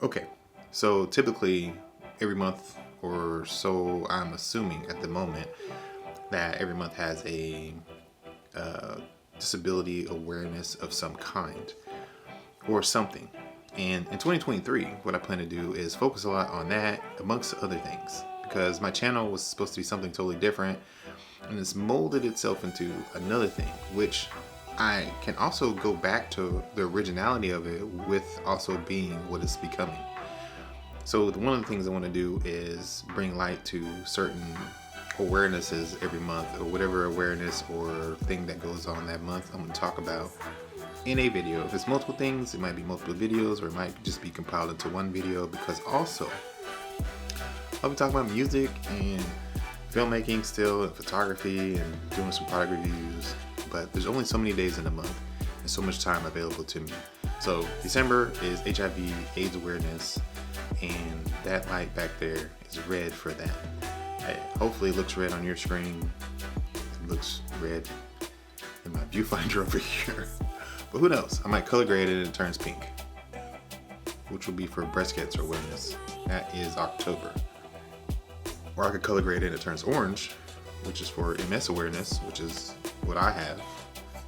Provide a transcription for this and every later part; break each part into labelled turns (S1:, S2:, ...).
S1: Okay, so typically every month or so, I'm assuming at the moment that every month has a disability awareness of some kind or something. And in 2023, what I plan to do is focus a lot on that amongst other things because my channel was supposed to be something totally different and it's molded itself into another thing, which I can also go back to the originality of it with also being what it's becoming. So one of the things I want to do is bring light to certain awarenesses every month, or whatever awareness or thing that goes on that month I'm going to talk about in a video. If it's multiple things, it might be multiple videos, or it might just be compiled into one video, because also I'll be talking about music and filmmaking still, and photography, and doing some product reviews. But there's only so many days in a month and so much time available to me. So December is HIV/AIDS awareness, and that light back there is red for that. Hopefully it looks red on your screen. It looks red in my viewfinder over here. But who knows? I might color grade it and it turns pink, which will be for breast cancer awareness. That is October. Or I could color grade it and it turns orange, which is for MS awareness, which is what I have,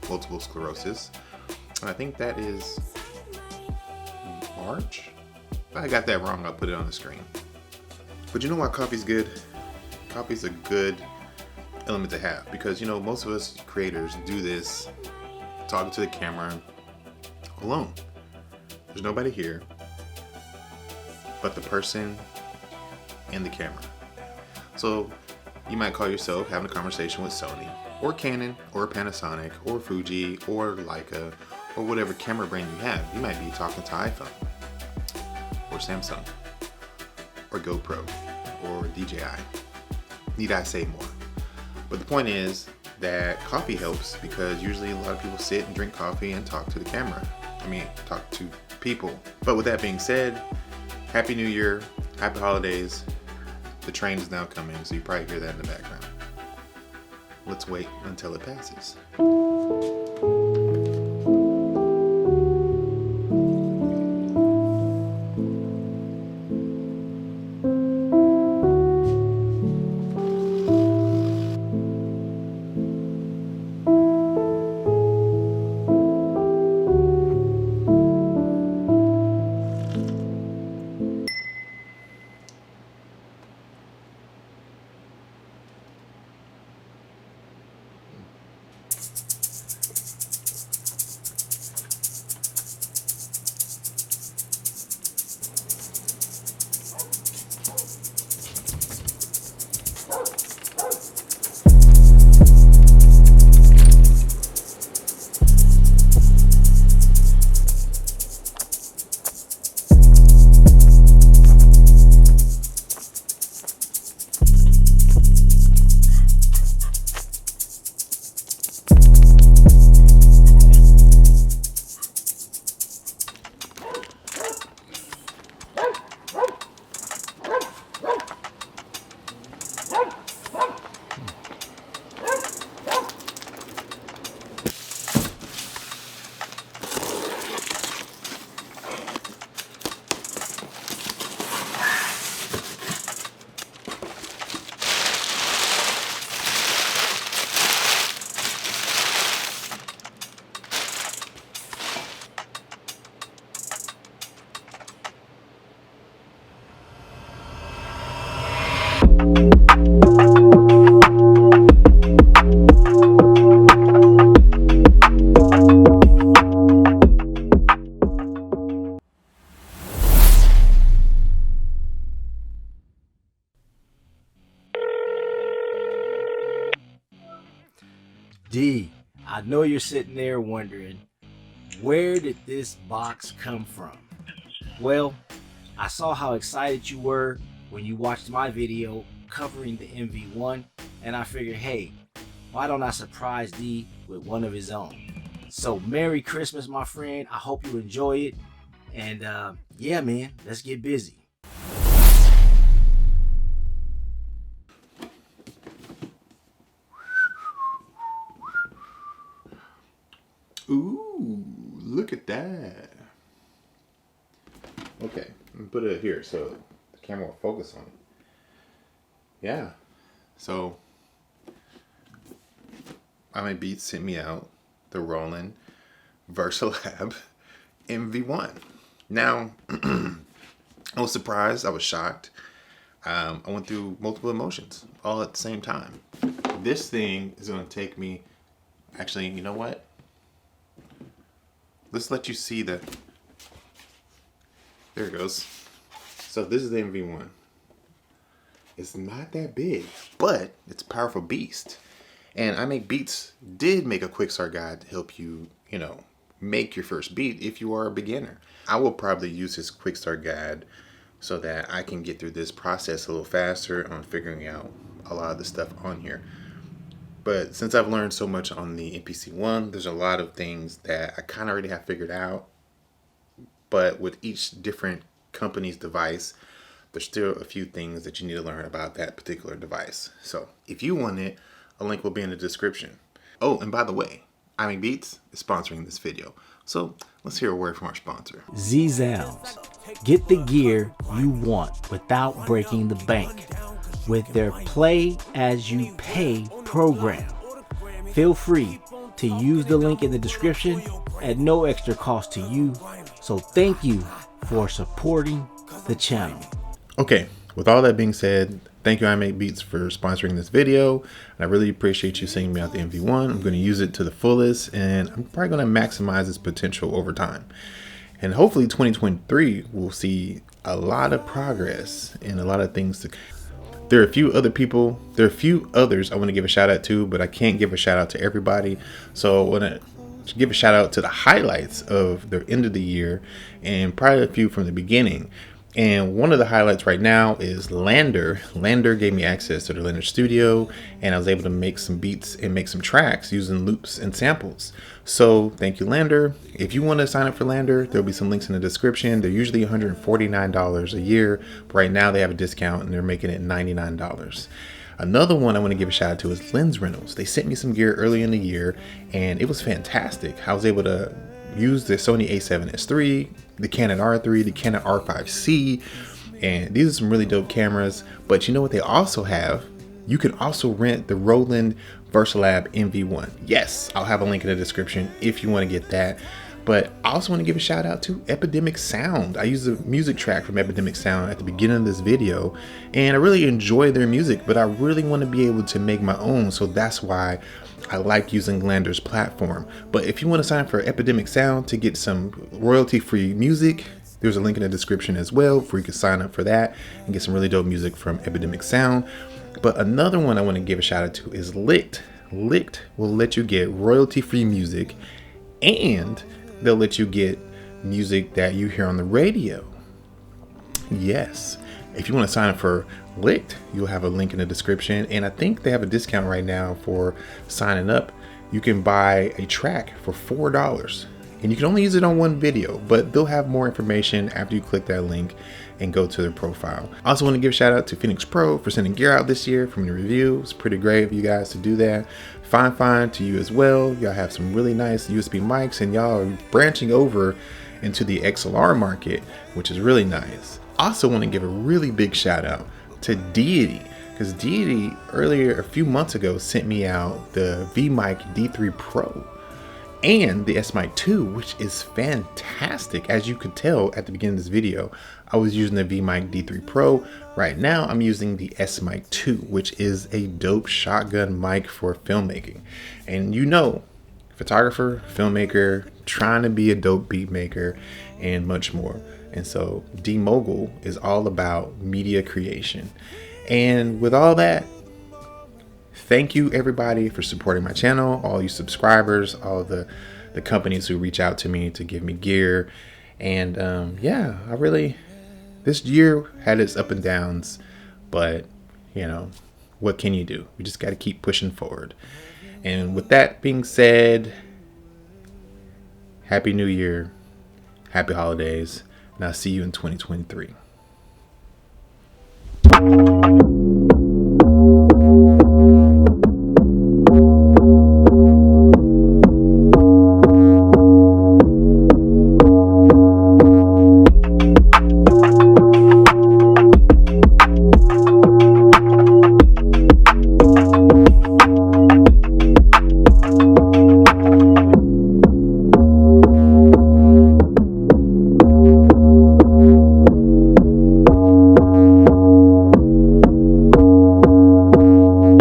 S1: multiple sclerosis. And I think that is March. If I got that wrong, I'll put it on the screen. But you know why coffee's good? Coffee's a good element to have because, you know, most of us creators do this talking to the camera alone. There's nobody here but the person and the camera. So you might call yourself having a conversation with Sony or Canon or Panasonic or Fuji or Leica or whatever camera brand you have. You might be talking to iPhone or Samsung or GoPro or DJI. Need I say more? But the point is that coffee helps because usually a lot of people sit and drink coffee and talk to the camera. Talk to people. But with that being said, Happy New Year, Happy Holidays. The train is now coming, so you probably hear that in the background. Let's wait until it passes.
S2: D, I know you're sitting there wondering, where did this box come from? Well, I saw how excited you were when you watched my video covering the MV-1, and I figured, hey, why don't I surprise D with one of his own? So Merry Christmas, my friend. I hope you enjoy it. And yeah, man, let's get busy.
S1: Ooh, look at that. Okay, I'm gonna put it here so the camera will focus on it. Yeah, so IMakeBeats sent me out the Roland MV-1. Now, I was surprised. I was shocked. I went through multiple emotions all at the same time. This thing is going to take me. Actually, you know what? Let's let you see the. There it goes. So this is the MV-1. It's not that big, but it's a powerful beast. And IMakeBeats did make a quick start guide to help you, make your first beat if you are a beginner. I will probably use this quick start guide so that I can get through this process a little faster on figuring out a lot of the stuff on here. But since I've learned so much on the MPC-1, there's a lot of things that I kind of already have figured out. But with each different company's device, there's still a few things that you need to learn about that particular device. So if you want it, a link will be in the description. Oh, and by the way, IMakeBeats is sponsoring this video. So let's hear a word from our sponsor.
S2: Z-Sounds. Get the gear you want without breaking the bank with their Play As You Pay program. Feel free to use the link in the description at no extra cost to you. So thank you for supporting the channel.
S1: Okay, with all that being said, thank you IMakeBeats for sponsoring this video. And I really appreciate you sending me out the MV-1. I'm going to use it to the fullest, and I'm probably going to maximize its potential over time. And hopefully 2023 will see a lot of progress and a lot of things to. There are a few others I want to give a shout out to, but I can't give a shout out to everybody. So I want to give a shout out to the highlights of the end of the year and probably a few from the beginning. And one of the highlights right now is Lander. Lander gave me access to the Lander studio, and I was able to make some beats and make some tracks using loops and samples. So thank you, Lander. If you want to sign up for Lander, there'll be some links in the description. They're usually $149 a year, but right now they have a discount and they're making it $99. Another one I want to give a shout out to is Lens Rentals. They sent me some gear early in the year, and it was fantastic. I was able to use the Sony a7S III, the Canon R3, the Canon R5C, and these are some really dope cameras. But you know what they also have? You can also rent the Roland VersaLab MV-1. Yes, I'll have a link in the description if you want to get that. But I also want to give a shout out to Epidemic Sound. I use a music track from Epidemic Sound at the beginning of this video, and I really enjoy their music, but I really want to be able to make my own, so that's why I like using Lander's platform. But if you want to sign up for Epidemic Sound to get some royalty-free music, there's a link in the description as well where you can sign up for that and get some really dope music from Epidemic Sound. But another one I want to give a shout out to is Licked. Licked will let you get royalty-free music, and they'll let you get music that you hear on the radio. Yes. If you want to sign up for Licked, you'll have a link in the description. And I think they have a discount right now for signing up. You can buy a track for $4. And you can only use it on one video, but they'll have more information after you click that link and go to their profile. I also want to give a shout out to Phoenix Pro for sending gear out this year from the review. It's pretty great of you guys to do that. Fine to you as well. Y'all have some really nice USB mics, and y'all are branching over into the XLR market, which is really nice. Also want to give a really big shout out to Deity, because Deity earlier, a few months ago, sent me out the VMic D3 Pro and the S-Mic 2, which is fantastic. As you could tell at the beginning of this video, I was using the VMic D3 Pro. Right now, I'm using the S-Mic 2, which is a dope shotgun mic for filmmaking. And photographer, filmmaker, trying to be a dope beat maker, and much more. And so D-Mogul is all about media creation. And with all that, thank you everybody for supporting my channel, all you subscribers, all the companies who reach out to me to give me gear. And this year had its up and downs, but what can you do? We just got to keep pushing forward. And with that being said, Happy New Year, happy holidays, and I'll see you in 2023.